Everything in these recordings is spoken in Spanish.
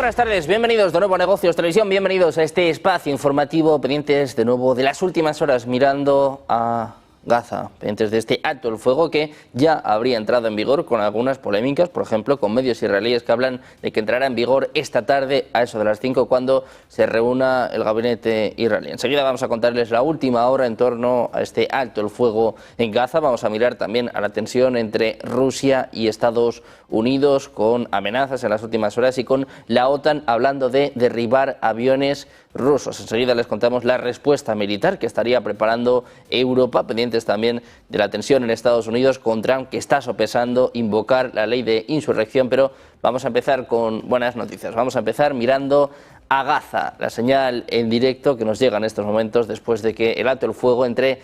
Buenas tardes, bienvenidos de nuevo a Negocios Televisión, bienvenidos a este espacio informativo, pendientes de nuevo de las últimas horas mirando a Gaza, pendientes de este alto el fuego que ya habría entrado en vigor con algunas polémicas, por ejemplo con medios israelíes que hablan de que entrará en vigor esta tarde a eso de las 5 cuando se reúna el gabinete israelí. Enseguida vamos a contarles la última hora en torno a este alto el fuego en Gaza. Vamos a mirar también a la tensión entre Rusia y Estados Unidos con amenazas en las últimas horas y con la OTAN hablando de derribar aviones rusos. Enseguida les contamos la respuesta militar que estaría preparando Europa, pendientes también de la tensión en Estados Unidos con Trump, que está sopesando invocar la ley de insurrección. Pero vamos a empezar con buenas noticias. Vamos a empezar mirando a Gaza, la señal en directo que nos llega en estos momentos después de que el alto el fuego entre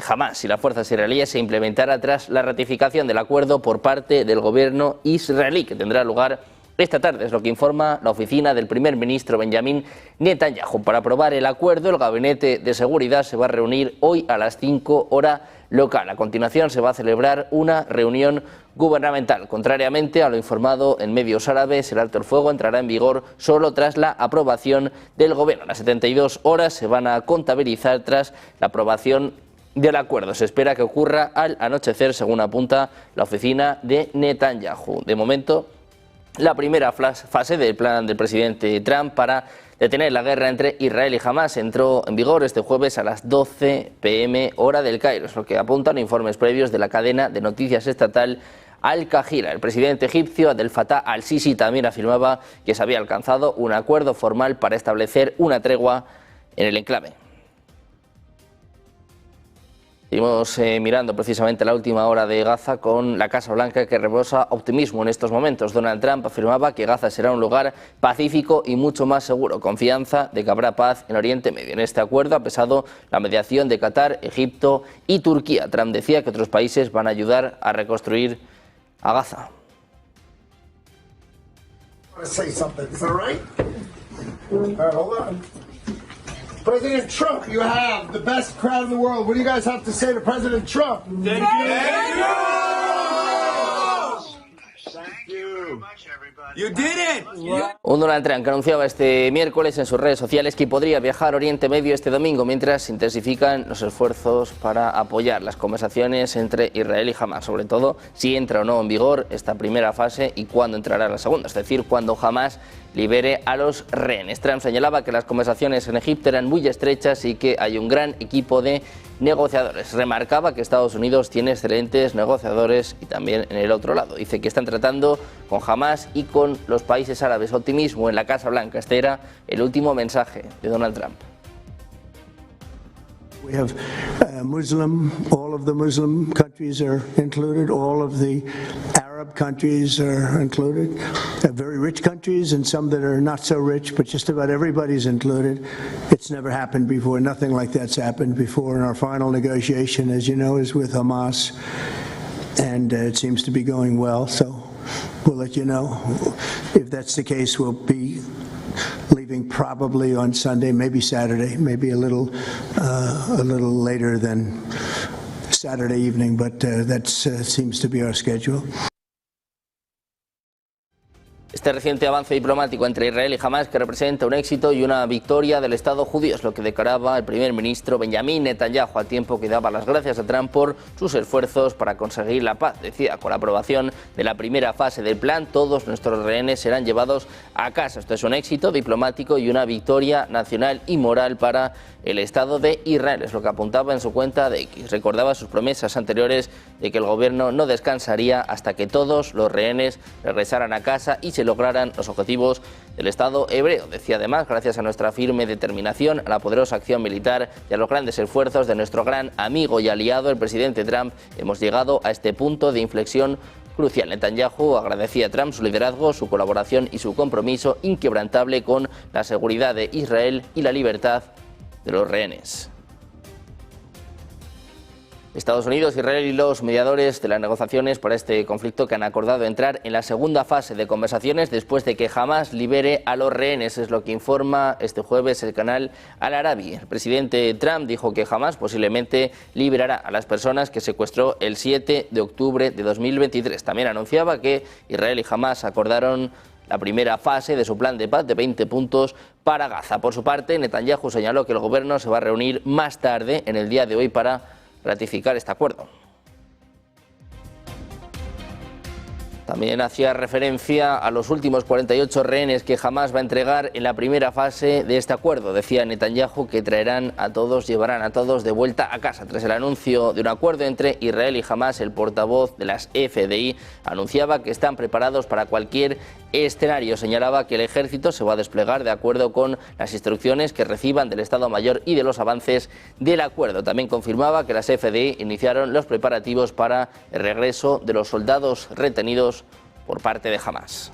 Hamás y las fuerzas israelíes se implementara tras la ratificación del acuerdo por parte del gobierno israelí, que tendrá lugar esta tarde. Es lo que informa la oficina del primer ministro Benjamin Netanyahu. Para aprobar el acuerdo, el gabinete de seguridad se va a reunir hoy a las 5 hora local. A continuación se va a celebrar una reunión gubernamental. Contrariamente a lo informado en medios árabes, el alto el fuego entrará en vigor solo tras la aprobación del gobierno. Las 72 horas se van a contabilizar tras la aprobación del acuerdo. Se espera que ocurra al anochecer, según apunta la oficina de Netanyahu. De momento, la primera fase del plan del presidente Trump para detener la guerra entre Israel y Hamás entró en vigor este jueves a las 12 p.m. hora del Cairo, es lo que apuntan informes previos de la cadena de noticias estatal Al Jazeera. El presidente egipcio Abdel Fattah al-Sisi también afirmaba que se había alcanzado un acuerdo formal para establecer una tregua en el enclave. Seguimos mirando precisamente la última hora de Gaza con la Casa Blanca, que rebosa optimismo en estos momentos. Donald Trump afirmaba que Gaza será un lugar pacífico y mucho más seguro. Confianza de que habrá paz en Oriente Medio. En este acuerdo ha pesado la mediación de Qatar, Egipto y Turquía. Trump decía que otros países van a ayudar a reconstruir a Gaza. President Trump, you have the best crowd in the world. What do you guys have to say to President Trump? Thank you. Thank you. Thank you. You did it. Un Donald Trump que anunciaba este miércoles en sus redes sociales que podría viajar a Oriente Medio este domingo mientras se intensifican los esfuerzos para apoyar las conversaciones entre Israel y Hamás, sobre todo si entra o no en vigor esta primera fase y cuándo entrará la segunda, es decir, cuando Hamás libere a los rehenes. Trump señalaba que las conversaciones en Egipto eran muy estrechas y que hay un gran equipo de negociadores. Remarcaba que Estados Unidos tiene excelentes negociadores y también en el otro lado. Dice que están tratando con Hamás y con los países árabes. Optimismo en la Casa Blanca. Este era el último mensaje de Donald Trump. We have Muslim, all of the Muslim countries are included, all of the Arab countries are included, very rich countries and some that are not so rich, but just about everybody's included. It's never happened before, nothing like that's happened before. And our final negotiation, as you know, is with Hamas, and it seems to be going well, so we'll let you know. If that's the case, we'll be leaving probably on Sunday, maybe Saturday, maybe a little later than Saturday evening, but that seems to be our schedule. Este reciente avance diplomático entre Israel y Hamás, que representa un éxito y una victoria del Estado judío, es lo que declaraba el primer ministro Benjamin Netanyahu, al tiempo que daba las gracias a Trump por sus esfuerzos para conseguir la paz. Decía, con la aprobación de la primera fase del plan, todos nuestros rehenes serán llevados a casa. Esto es un éxito diplomático y una victoria nacional y moral para el Estado de Israel, es lo que apuntaba en su cuenta de X. Recordaba sus promesas anteriores de que el gobierno no descansaría hasta que todos los rehenes regresaran a casa y se lograran los objetivos del Estado hebreo. Decía además, gracias a nuestra firme determinación, a la poderosa acción militar y a los grandes esfuerzos de nuestro gran amigo y aliado, el presidente Trump, hemos llegado a este punto de inflexión crucial. Netanyahu agradecía a Trump su liderazgo, su colaboración y su compromiso inquebrantable con la seguridad de Israel y la libertad de los rehenes. Estados Unidos, Israel y los mediadores de las negociaciones para este conflicto que han acordado entrar en la segunda fase de conversaciones después de que Hamás libere a los rehenes. Es lo que informa este jueves el canal Al Arabi. El presidente Trump dijo que Hamás posiblemente liberará a las personas que secuestró el 7 de octubre de 2023. También anunciaba que Israel y Hamás acordaron la primera fase de su plan de paz de 20 puntos para Gaza. Por su parte, Netanyahu señaló que el gobierno se va a reunir más tarde en el día de hoy para ratificar este acuerdo. También hacía referencia a los últimos 48 rehenes que Hamás va a entregar en la primera fase de este acuerdo. Decía Netanyahu que llevarán a todos de vuelta a casa. Tras el anuncio de un acuerdo entre Israel y Hamás, el portavoz de las FDI anunciaba que están preparados para cualquier escenario. Señalaba que el ejército se va a desplegar de acuerdo con las instrucciones que reciban del Estado Mayor y de los avances del acuerdo. También confirmaba que las FDI iniciaron los preparativos para el regreso de los soldados retenidos por parte de Hamás.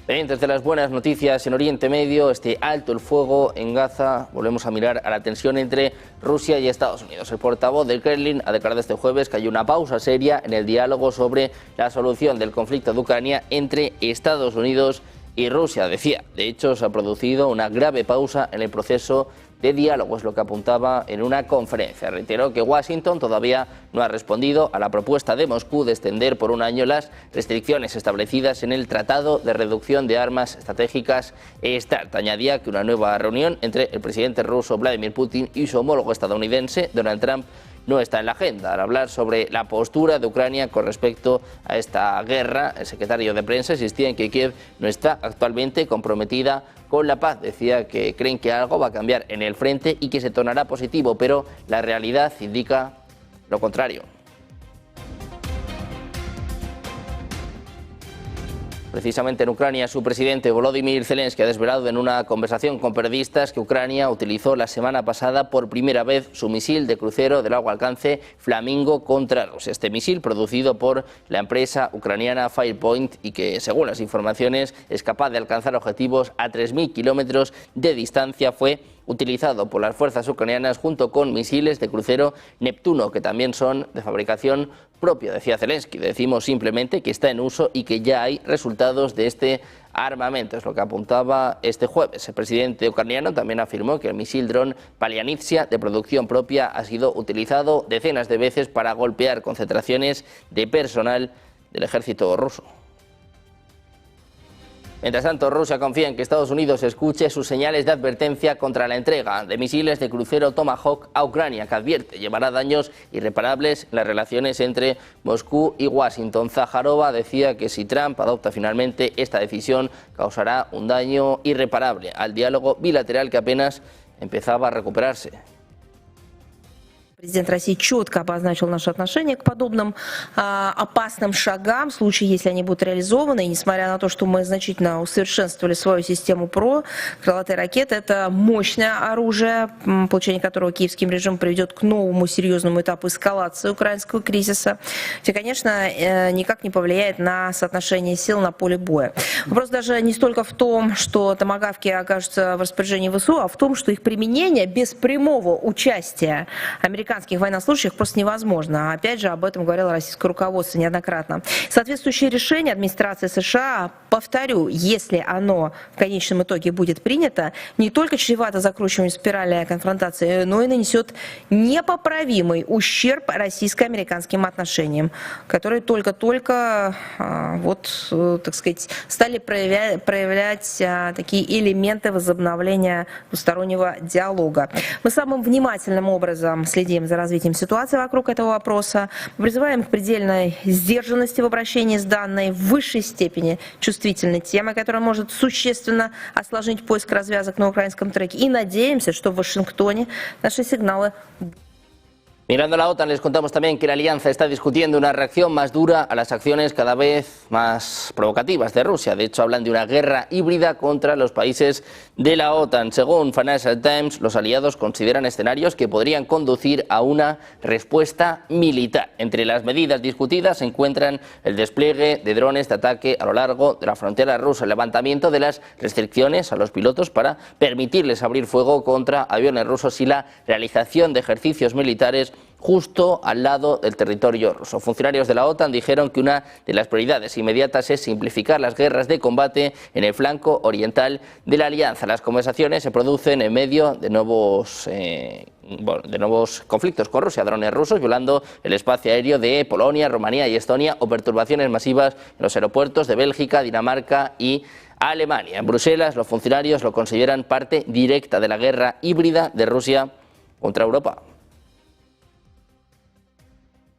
Pendientes de las buenas noticias en Oriente Medio, este alto el fuego en Gaza, volvemos a mirar a la tensión entre Rusia y Estados Unidos. El portavoz del Kremlin ha declarado este jueves que hay una pausa seria en el diálogo sobre la solución del conflicto de Ucrania entre Estados Unidos y Rusia. Decía, de hecho, se ha producido una grave pausa en el proceso de diálogo, es lo que apuntaba en una conferencia. Reiteró que Washington todavía no ha respondido a la propuesta de Moscú de extender por un año las restricciones establecidas en el Tratado de Reducción de Armas Estratégicas START. Añadía que una nueva reunión entre el presidente ruso Vladimir Putin y su homólogo estadounidense Donald Trump no está en la agenda. Al hablar sobre la postura de Ucrania con respecto a esta guerra, el secretario de prensa insistía en que Kiev no está actualmente comprometida con la paz. Decía que creen que algo va a cambiar en el frente y que se tornará positivo, pero la realidad indica lo contrario. Precisamente en Ucrania, su presidente Volodymyr Zelensky ha desvelado en una conversación con periodistas que Ucrania utilizó la semana pasada por primera vez su misil de crucero de largo alcance Flamingo contra Rusia. Este misil, producido por la empresa ucraniana Firepoint y que, según las informaciones, es capaz de alcanzar objetivos a 3.000 kilómetros de distancia, fue utilizado por las fuerzas ucranianas junto con misiles de crucero Neptuno, que también son de fabricación propia. Decía Zelensky, decimos simplemente que está en uso y que ya hay resultados de este armamento, es lo que apuntaba este jueves. El presidente ucraniano también afirmó que el misil dron Palianitsia, de producción propia, ha sido utilizado decenas de veces para golpear concentraciones de personal del ejército ruso. Mientras tanto, Rusia confía en que Estados Unidos escuche sus señales de advertencia contra la entrega de misiles de crucero Tomahawk a Ucrania, que advierte llevará daños irreparables en las relaciones entre Moscú y Washington. Zaharova decía que si Trump adopta finalmente esta decisión, causará un daño irreparable al diálogo bilateral que apenas empezaba a recuperarse. Президент России четко обозначил наше отношение к подобным опасным шагам в случае, если они будут реализованы. И несмотря на то, что мы значительно усовершенствовали свою систему ПРО, крылатые ракеты — это мощное оружие, получение которого киевским режимом приведет к новому серьезному этапу эскалации украинского кризиса. Это, конечно, никак не повлияет на соотношение сил на поле боя. Вопрос даже не столько в том, что томагавки окажутся в распоряжении ВСУ, а в том, что их применение без прямого участия американских военнослужащих просто невозможно. Опять же, об этом говорило российское руководство неоднократно. Соответствующее решение администрации США, повторю, если оно в конечном итоге будет принято, не только чревато закручиванием спирали конфронтации, но и нанесет непоправимый ущерб российско-американским отношениям, которые только-только так сказать, стали проявлять такие элементы возобновления двустороннего диалога. Мы самым внимательным образом следим за развитием ситуации вокруг этого вопроса. Призываем к предельной сдержанности в обращении с данной в высшей степени чувствительной темой, которая может существенно осложнить поиск развязок на украинском треке. И надеемся, что в Вашингтоне наши сигналы... Mirando a la OTAN, les contamos también que la alianza está discutiendo una reacción más dura a las acciones cada vez más provocativas de Rusia. De hecho, hablan de una guerra híbrida contra los países de la OTAN. Según Financial Times, los aliados consideran escenarios que podrían conducir a una respuesta militar. Entre las medidas discutidas se encuentran el despliegue de drones de ataque a lo largo de la frontera rusa, el levantamiento de las restricciones a los pilotos para permitirles abrir fuego contra aviones rusos y la realización de ejercicios militares justo al lado del territorio ruso. Funcionarios de la OTAN dijeron que una de las prioridades inmediatas es simplificar las guerras de combate en el flanco oriental de la alianza. Las conversaciones se producen en medio de nuevos de nuevos conflictos con Rusia, drones rusos violando el espacio aéreo de Polonia, Rumanía y Estonia o perturbaciones masivas en los aeropuertos de Bélgica, Dinamarca y Alemania. En Bruselas, los funcionarios lo consideran parte directa de la guerra híbrida de Rusia contra Europa.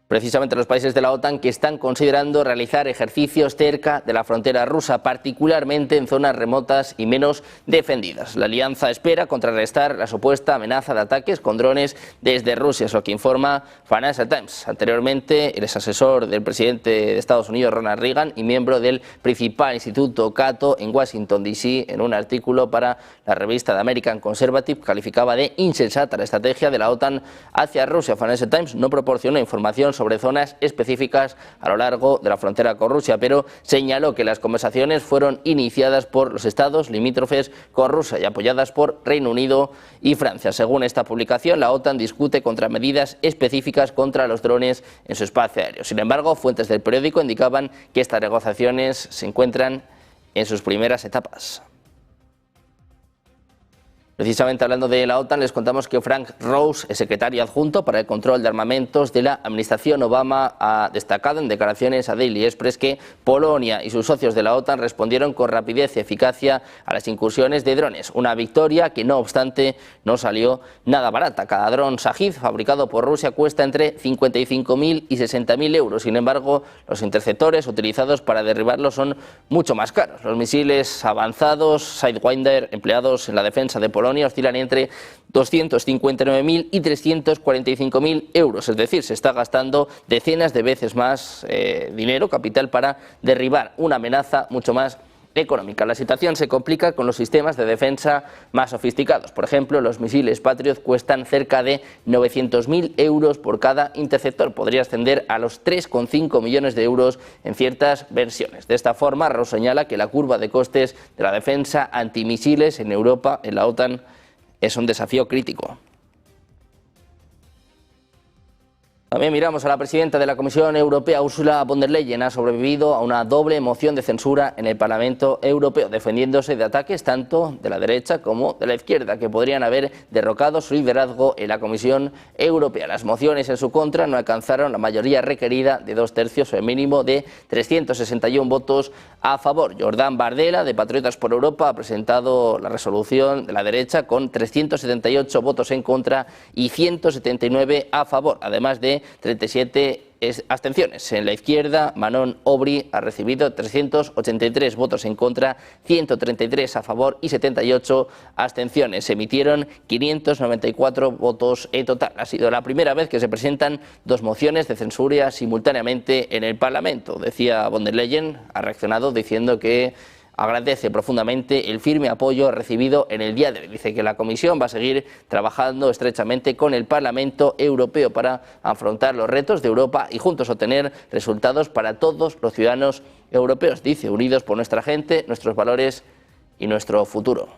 Precisamente los países de la OTAN que están considerando realizar ejercicios cerca de la frontera rusa, particularmente en zonas remotas y menos defendidas. La alianza espera contrarrestar la supuesta amenaza de ataques con drones desde Rusia, es lo que informa Financial Times. Anteriormente, el exasesor del presidente de Estados Unidos, Ronald Reagan, y miembro del principal instituto Cato en Washington, D.C., en un artículo para la revista The American Conservative, calificaba de insensata la estrategia de la OTAN hacia Rusia. Financial Times no proporcionó información sobre zonas específicas a lo largo de la frontera con Rusia, pero señaló que las conversaciones fueron iniciadas por los estados limítrofes con Rusia y apoyadas por Reino Unido y Francia. Según esta publicación, la OTAN discute contramedidas específicas contra los drones en su espacio aéreo. Sin embargo, fuentes del periódico indicaban que estas negociaciones se encuentran en sus primeras etapas. Precisamente hablando de la OTAN, les contamos que Frank Rose, el secretario adjunto para el control de armamentos de la administración Obama, ha destacado en declaraciones a Daily Express que Polonia y sus socios de la OTAN respondieron con rapidez y eficacia a las incursiones de drones. Una victoria que, no obstante, no salió nada barata. Cada dron Shahid fabricado por Rusia cuesta entre 55.000 y 60.000 euros. Sin embargo, los interceptores utilizados para derribarlos son mucho más caros. Los misiles avanzados Sidewinder empleados en la defensa de Polonia oscilan entre 259.000 y 345.000 euros, es decir, se está gastando decenas de veces más dinero, capital, para derribar una amenaza mucho más económica. La situación se complica con los sistemas de defensa más sofisticados. Por ejemplo, los misiles Patriot cuestan cerca de 900.000 euros por cada interceptor. Podría ascender a los 3,5 millones de euros en ciertas versiones. De esta forma, Ross señala que la curva de costes de la defensa antimisiles en Europa, en la OTAN, es un desafío crítico. También miramos a la presidenta de la Comisión Europea, Ursula von der Leyen. Ha sobrevivido a una doble moción de censura en el Parlamento Europeo, defendiéndose de ataques tanto de la derecha como de la izquierda, que podrían haber derrocado su liderazgo en la Comisión Europea. Las mociones en su contra no alcanzaron la mayoría requerida de 2/3 o el mínimo de 361 votos a favor. Jordan Bardella, de Patriotas por Europa, ha presentado la resolución de la derecha con 378 votos en contra y 179 a favor, además de 37 abstenciones. En la izquierda, Manon Aubry ha recibido 383 votos en contra, 133 a favor y 78 abstenciones. Se emitieron 594 votos en total. Ha sido la primera vez que se presentan dos mociones de censura simultáneamente en el Parlamento. Decía von der Leyen, ha reaccionado diciendo que agradece profundamente el firme apoyo recibido en el día de hoy. Dice que la Comisión va a seguir trabajando estrechamente con el Parlamento Europeo para afrontar los retos de Europa y juntos obtener resultados para todos los ciudadanos europeos. Dice, unidos por nuestra gente, nuestros valores y nuestro futuro.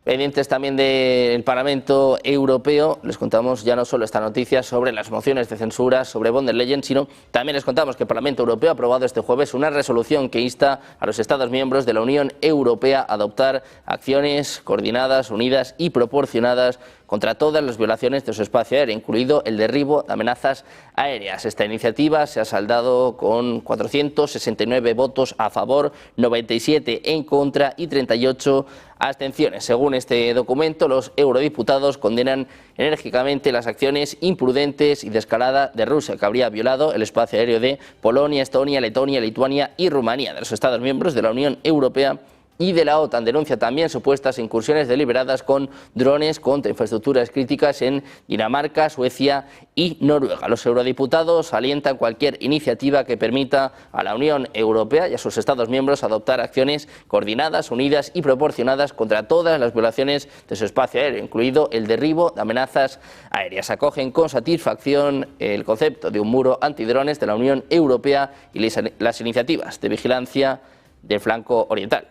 Pendientes también del Parlamento Europeo, les contamos ya no solo esta noticia sobre las mociones de censura sobre von der Leyen, sino también les contamos que el Parlamento Europeo ha aprobado este jueves una resolución que insta a los Estados miembros de la Unión Europea a adoptar acciones coordinadas, unidas y proporcionadas contra todas las violaciones de su espacio aéreo, incluido el derribo de amenazas aéreas. Esta iniciativa se ha saldado con 469 votos a favor, 97 en contra y 38 abstenciones. Según este documento, los eurodiputados condenan enérgicamente las acciones imprudentes y descaradas de Rusia, que habría violado el espacio aéreo de Polonia, Estonia, Letonia, Lituania y Rumanía, de los Estados miembros de la Unión Europea y de la OTAN. Denuncia también supuestas incursiones deliberadas con drones contra infraestructuras críticas en Dinamarca, Suecia y Noruega. Los eurodiputados alientan cualquier iniciativa que permita a la Unión Europea y a sus Estados miembros adoptar acciones coordinadas, unidas y proporcionadas contra todas las violaciones de su espacio aéreo, incluido el derribo de amenazas aéreas. Acogen con satisfacción el concepto de un muro antidrones de la Unión Europea y las iniciativas de vigilancia del flanco oriental.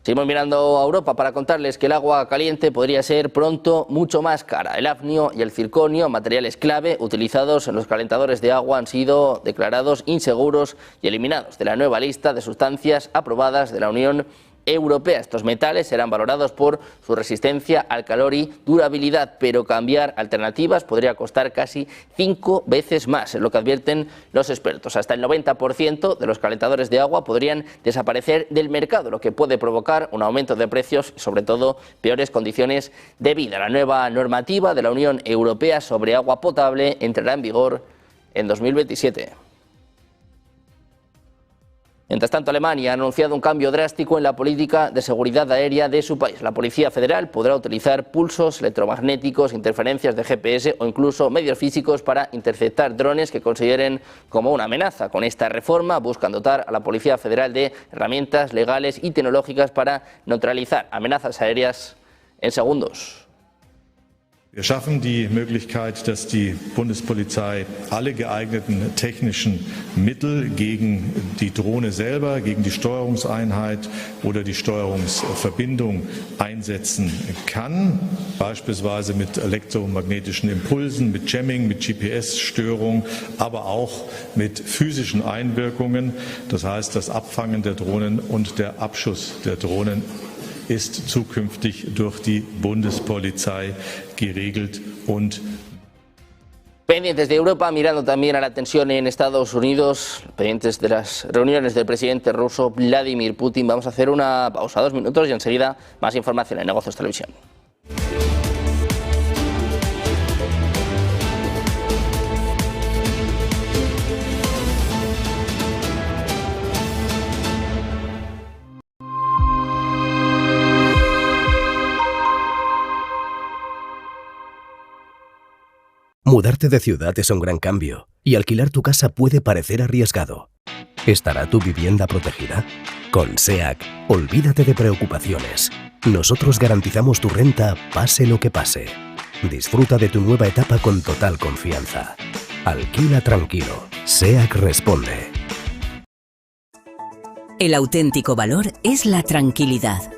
Seguimos mirando a Europa para contarles que el agua caliente podría ser pronto mucho más cara. El hafnio y el circonio, materiales clave utilizados en los calentadores de agua, han sido declarados inseguros y eliminados de la nueva lista de sustancias aprobadas de la Unión Europea. Estos metales serán valorados por su resistencia al calor y durabilidad, pero cambiar alternativas podría costar casi 5 veces más, es lo que advierten los expertos. Hasta el 90% de los calentadores de agua podrían desaparecer del mercado, lo que puede provocar un aumento de precios y, sobre todo, peores condiciones de vida. La nueva normativa de la Unión Europea sobre agua potable entrará en vigor en 2027. Mientras tanto, Alemania ha anunciado un cambio drástico en la política de seguridad aérea de su país. La Policía Federal podrá utilizar pulsos electromagnéticos, interferencias de GPS o incluso medios físicos para interceptar drones que consideren como una amenaza. Con esta reforma buscan dotar a la Policía Federal de herramientas legales y tecnológicas para neutralizar amenazas aéreas en segundos. Wir schaffen die Möglichkeit, dass die Bundespolizei alle geeigneten technischen Mittel gegen die Drohne selber, gegen die Steuerungseinheit oder die Steuerungsverbindung einsetzen kann, beispielsweise mit elektromagnetischen Impulsen, mit Jamming, mit GPS-Störung, aber auch mit physischen Einwirkungen. Das heißt, das Abfangen der Drohnen und der Abschuss der Drohnen ist zukünftig durch die Bundespolizei geregelt und pendientes de Europa, mirando también a la tensión en Estados Unidos, pendientes de las reuniones del presidente ruso Vladimir Putin. Vamos a hacer una pausa, 2 minutos, y enseguida más información en Negocios Televisión. Mudarte de ciudad es un gran cambio y alquilar tu casa puede parecer arriesgado. ¿Estará tu vivienda protegida? Con SEAC, olvídate de preocupaciones. Nosotros garantizamos tu renta pase lo que pase. Disfruta de tu nueva etapa con total confianza. Alquila tranquilo. SEAC responde. El auténtico valor es la tranquilidad.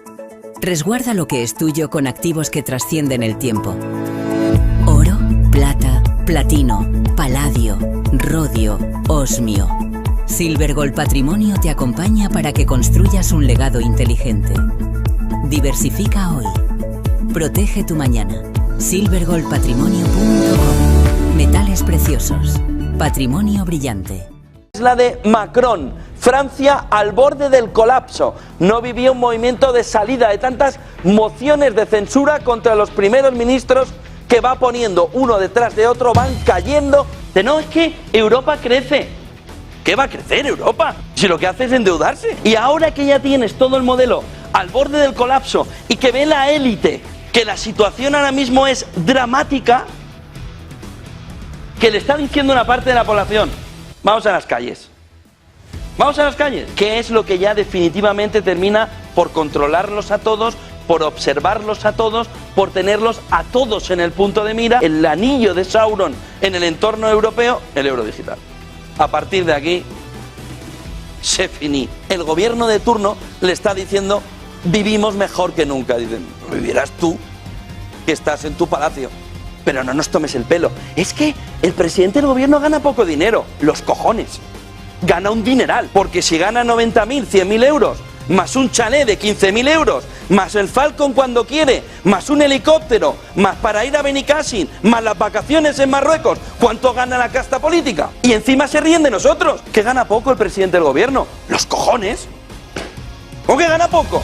Resguarda lo que es tuyo con activos que trascienden el tiempo. Oro, plata, platino, paladio, rodio, osmio. Silvergold Patrimonio te acompaña para que construyas un legado inteligente. Diversifica hoy. Protege tu mañana. silvergoldpatrimonio.com. Metales preciosos. Patrimonio brillante. Es la de Macron. Francia al borde del colapso. No vivía un movimiento de salida de tantas mociones de censura contra los primeros ministros que va poniendo uno detrás de otro, van cayendo. De no, es que Europa crece. ¿Qué va a crecer Europa? Si lo que hace es endeudarse. Y ahora que ya tienes todo el modelo al borde del colapso y que ve la élite que la situación ahora mismo es dramática, que le está diciendo una parte de la población, vamos a las calles. Vamos a las calles. ¿Qué es lo que ya definitivamente termina por controlarlos a todos, por observarlos a todos, por tenerlos a todos en el punto de mira? El anillo de Sauron en el entorno europeo, el euro digital. A partir de aquí, se finí. El gobierno de turno le está diciendo, vivimos mejor que nunca. Dicen, vivirás tú, que estás en tu palacio, pero no nos tomes el pelo. Es que el presidente del gobierno gana poco dinero, los cojones. Gana un dineral, porque si gana 90.000, 100.000 euros, más un chalet de 15.000 euros, más el Falcon cuando quiere, más un helicóptero, más para ir a Benicassin, más las vacaciones en Marruecos, ¿cuánto gana la casta política? Y encima se ríen de nosotros, que gana poco el presidente del gobierno. ¡Los cojones! ¿Cómo que gana poco?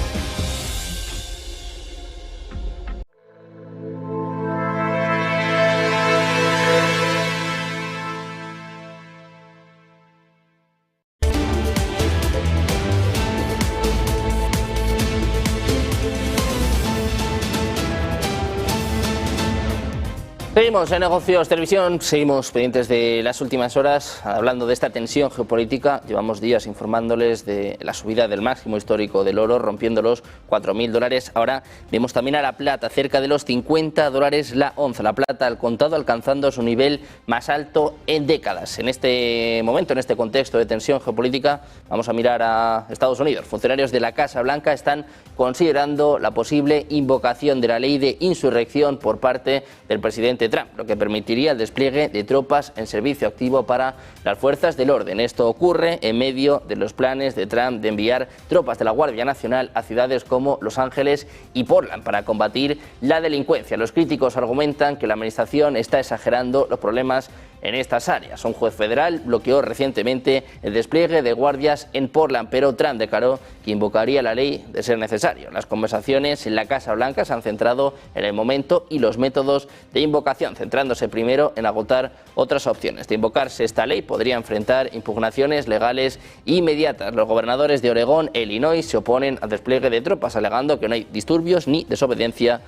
Seguimos en Negocios Televisión, seguimos pendientes de las últimas horas, hablando de esta tensión geopolítica. Llevamos días informándoles de la subida del máximo histórico del oro, rompiendo los $4.000. Ahora vemos también a la plata, cerca de los $50 la onza. La plata al contado alcanzando su nivel más alto en décadas. En este momento, en este contexto de tensión geopolítica, vamos a mirar a Estados Unidos. Funcionarios de la Casa Blanca están considerando la posible invocación de la ley de insurrección por parte del presidente presidente Trump, lo que permitiría el despliegue de tropas en servicio activo para las fuerzas del orden. Esto ocurre en medio de los planes de Trump de enviar tropas de la Guardia Nacional a ciudades como Los Ángeles y Portland para combatir la delincuencia. Los críticos argumentan que la administración está exagerando los problemas en estas áreas. Un juez federal bloqueó recientemente el despliegue de guardias en Portland, pero Trump declaró que invocaría la ley de ser necesario. Las conversaciones en la Casa Blanca se han centrado en el momento y los métodos de invocación, centrándose primero en agotar otras opciones. De invocarse esta ley podría enfrentar impugnaciones legales inmediatas. Los gobernadores de Oregón e Illinois se oponen al despliegue de tropas, alegando que no hay disturbios ni desobediencia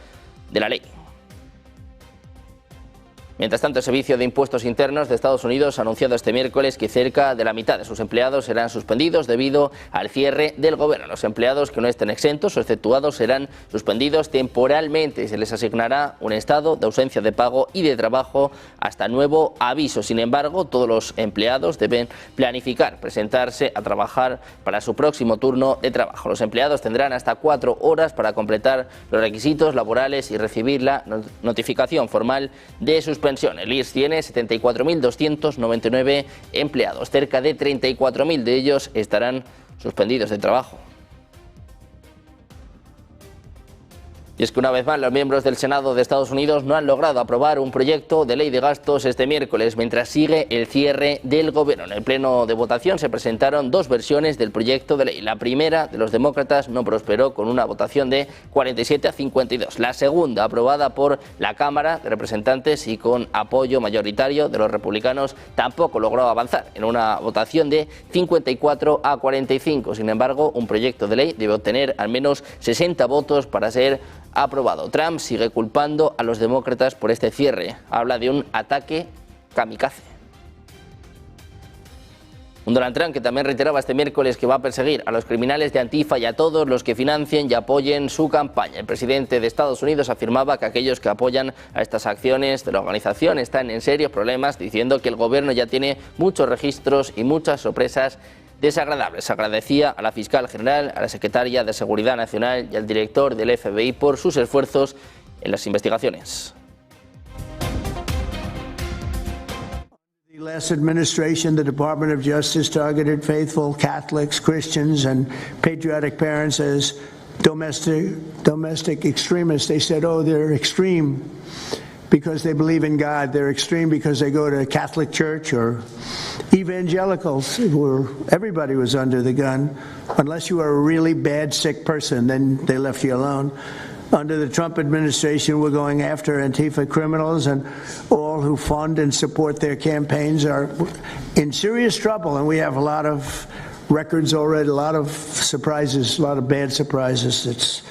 de la ley. Mientras tanto, el Servicio de Impuestos Internos de Estados Unidos ha anunciado este miércoles que cerca de la mitad de sus empleados serán suspendidos debido al cierre del gobierno. Los empleados que no estén exentos o exceptuados serán suspendidos temporalmente y se les asignará un estado de ausencia de pago y de trabajo hasta nuevo aviso. Sin embargo, todos los empleados deben planificar presentarse a trabajar para su próximo turno de trabajo. Los empleados tendrán hasta 4 horas para completar los requisitos laborales y recibir la notificación formal de suspensión. El IRS tiene 74.299 empleados. Cerca de 34.000 de ellos estarán suspendidos de trabajo. Y es que una vez más los miembros del Senado de Estados Unidos no han logrado aprobar un proyecto de ley de gastos este miércoles, mientras sigue el cierre del gobierno. En el pleno de votación se presentaron 2 versiones del proyecto de ley. La primera, de los demócratas, no prosperó con una votación de 47 a 52. La segunda, aprobada por la Cámara de Representantes y con apoyo mayoritario de los republicanos, tampoco logró avanzar en una votación de 54 a 45. Sin embargo, un proyecto de ley debe obtener al menos 60 votos para ser aprobado. Trump sigue culpando a los demócratas por este cierre. Habla de un ataque kamikaze. Un Donald Trump que también reiteraba este miércoles que va a perseguir a los criminales de Antifa y a todos los que financien y apoyen su campaña. El presidente de Estados Unidos afirmaba que aquellos que apoyan a estas acciones de la organización están en serios problemas, diciendo que el gobierno ya tiene muchos registros y muchas sorpresas desagradables. Agradecía a la fiscal general, a la secretaria de Seguridad Nacional y al director del FBI por sus esfuerzos en las investigaciones. The last administration, the Department of Justice targeted faithful Catholics, Christians, and patriotic parents as domestic extremists. They said, oh, they're extreme because they believe in God. They're extreme because they go to a Catholic church, or evangelicals, where everybody was under the gun. Unless you are a really bad, sick person, then they left you alone. Under the Trump administration, we're going after Antifa criminals, and all who fund and support their campaigns are in serious trouble. And we have a lot of records already, a lot of surprises, a lot of bad surprises.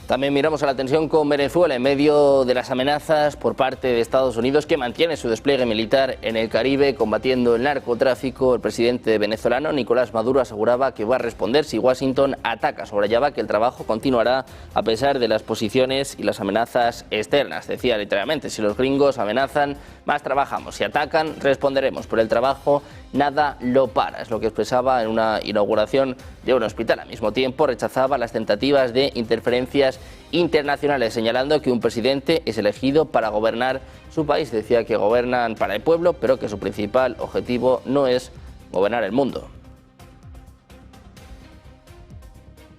También miramos a la tensión con Venezuela en medio de las amenazas por parte de Estados Unidos, que mantiene su despliegue militar en el Caribe combatiendo el narcotráfico. El presidente venezolano Nicolás Maduro aseguraba que va a responder si Washington ataca. Subrayaba que el trabajo continuará a pesar de las posiciones y las amenazas externas. Decía literalmente, si los gringos amenazan, más trabajamos. Si atacan, responderemos. Por el trabajo, nada lo para. Es lo que expresaba en una inauguración de un hospital. Al mismo tiempo, rechazaba las tentativas de interferencias internacionales, señalando que un presidente es elegido para gobernar su país. Decía que gobiernan para el pueblo, pero que su principal objetivo no es gobernar el mundo.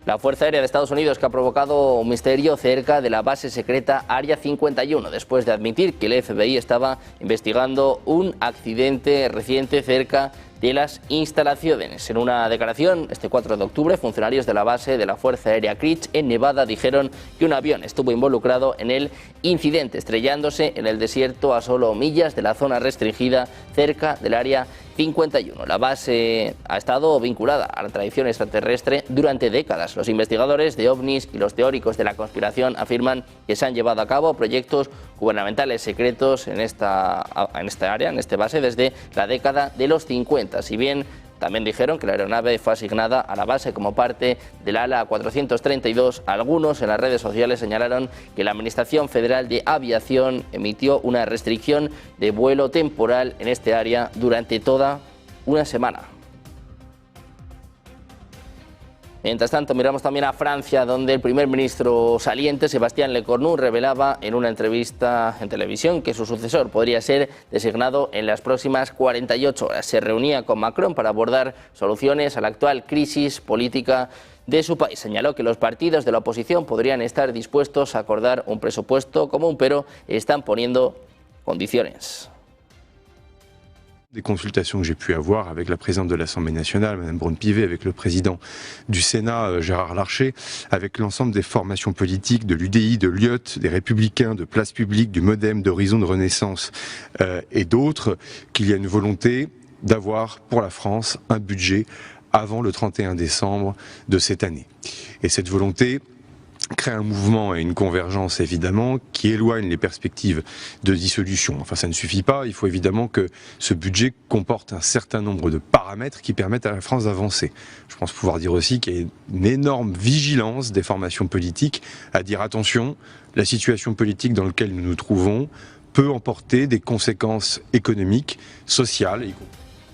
La Fuerza Aérea de Estados Unidos, que ha provocado un misterio cerca de la base secreta Área 51, después de admitir que el FBI estaba investigando un accidente reciente cerca de las instalaciones. En una declaración, este 4 de octubre, funcionarios de la base de la Fuerza Aérea Creech en Nevada dijeron que un avión estuvo involucrado en el incidente, estrellándose en el desierto a solo millas de la zona restringida cerca del Área 51. La base ha estado vinculada a la tradición extraterrestre durante décadas. Los investigadores de ovnis y los teóricos de la conspiración afirman que se han llevado a cabo proyectos gubernamentales secretos en esta área, en esta base, desde la década de los 50. Si bien también dijeron que la aeronave fue asignada a la base como parte del ala 432, algunos en las redes sociales señalaron que la Administración Federal de Aviación emitió una restricción de vuelo temporal en este área durante toda una semana. Mientras tanto, miramos también a Francia, donde el primer ministro saliente, Sébastien Lecornu, revelaba en una entrevista en televisión que su sucesor podría ser designado en las próximas 48 horas. Se reunía con Macron para abordar soluciones a la actual crisis política de su país. Señaló que los partidos de la oposición podrían estar dispuestos a acordar un presupuesto común, pero están poniendo condiciones. Des consultations que j'ai pu avoir avec la présidente de l'Assemblée nationale, Mme Braun-Pivet, avec le président du Sénat, Gérard Larcher, avec l'ensemble des formations politiques, de l'UDI, de l'UIOT, des Républicains, de Place Publique, du MoDem, d'Horizon de Renaissance et d'autres, qu'il y a une volonté d'avoir pour la France un budget avant le 31 décembre de cette année. Et cette volonté crée un mouvement et une convergence évidemment qui éloigne les perspectives de dissolution. Enfin, ça ne suffit pas, il faut évidemment que ce budget comporte un certain nombre de paramètres qui permettent à la France d'avancer. Je pense pouvoir dire aussi qu'il y a une énorme vigilance des formations politiques à dire attention, la situation politique dans laquelle nous nous trouvons peut emporter des conséquences économiques, sociales et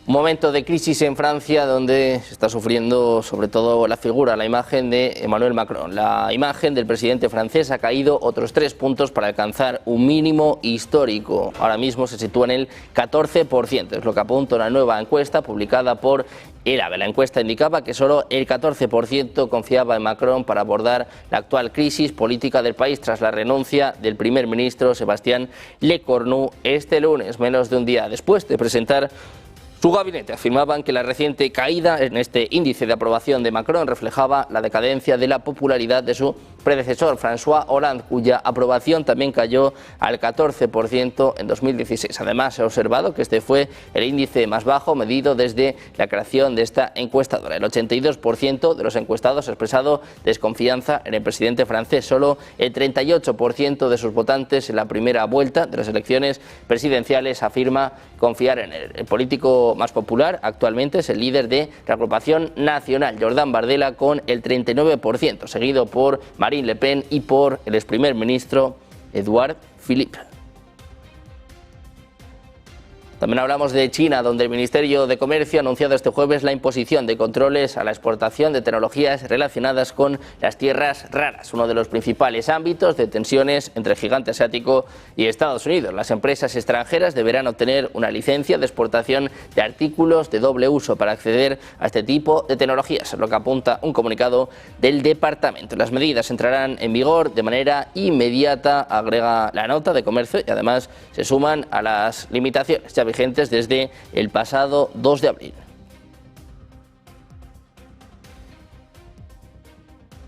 Un momento de crisis en Francia donde se está sufriendo sobre todo la figura, la imagen de Emmanuel Macron. La imagen del presidente francés ha caído otros 3 puntos para alcanzar un mínimo histórico. Ahora mismo se sitúa en el 14%, es lo que apunta una nueva encuesta publicada por el AVE. La encuesta indicaba que solo el 14% confiaba en Macron para abordar la actual crisis política del país tras la renuncia del primer ministro Sébastien Lecornu este lunes, menos de un día después de presentar su gabinete. Afirmaban que la reciente caída en este índice de aprobación de Macron reflejaba la decadencia de la popularidad de su predecesor, François Hollande, cuya aprobación también cayó al 14% en 2016. Además, se ha observado que este fue el índice más bajo medido desde la creación de esta encuestadora. El 82% de los encuestados ha expresado desconfianza en el presidente francés. Solo el 38% de sus votantes en la primera vuelta de las elecciones presidenciales afirma confiar en él. El político más popular actualmente es el líder de la agrupación nacional, Jordan Bardella, con el 39%, seguido por Marine Le Pen y por el ex primer ministro Édouard Philippe. También hablamos de China, donde el Ministerio de Comercio ha anunciado este jueves la imposición de controles a la exportación de tecnologías relacionadas con las tierras raras, uno de los principales ámbitos de tensiones entre el gigante asiático y Estados Unidos. Las empresas extranjeras deberán obtener una licencia de exportación de artículos de doble uso para acceder a este tipo de tecnologías, es lo que apunta un comunicado del departamento. Las medidas entrarán en vigor de manera inmediata, agrega la nota de comercio, y además se suman a las limitaciones ya vigentes desde el pasado 2 de abril.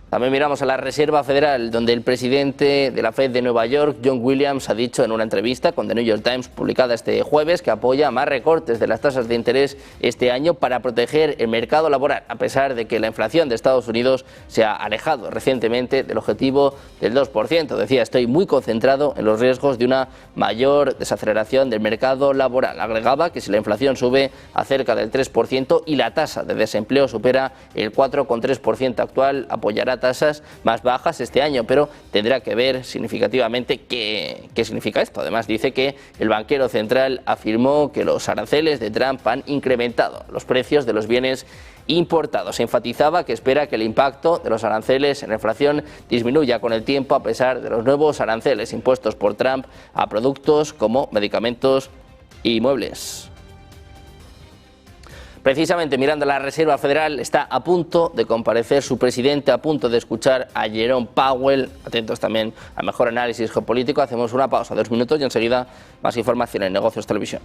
También miramos a la Reserva Federal, donde el presidente de la Fed de Nueva York, John Williams, ha dicho en una entrevista con The New York Times publicada este jueves que apoya más recortes de las tasas de interés este año para proteger el mercado laboral, a pesar de que la inflación de Estados Unidos se ha alejado recientemente del objetivo del 2%. Decía, estoy muy concentrado en los riesgos de una mayor desaceleración del mercado laboral. Agregaba que si la inflación sube a cerca del 3% y la tasa de desempleo supera el 4,3% actual, apoyará tasas más bajas este año, pero tendrá que ver significativamente qué significa esto. Además, dice que el banquero central afirmó que los aranceles de Trump han incrementado los precios de los bienes importados. Se enfatizaba que espera que el impacto de los aranceles en la inflación disminuya con el tiempo, a pesar de los nuevos aranceles impuestos por Trump a productos como medicamentos y muebles. Precisamente mirando a la Reserva Federal, está a punto de comparecer su presidente, a punto de escuchar a Jerome Powell. Atentos también al mejor análisis geopolítico. Hacemos una pausa, 2 minutos, y enseguida más información en Negocios Televisión.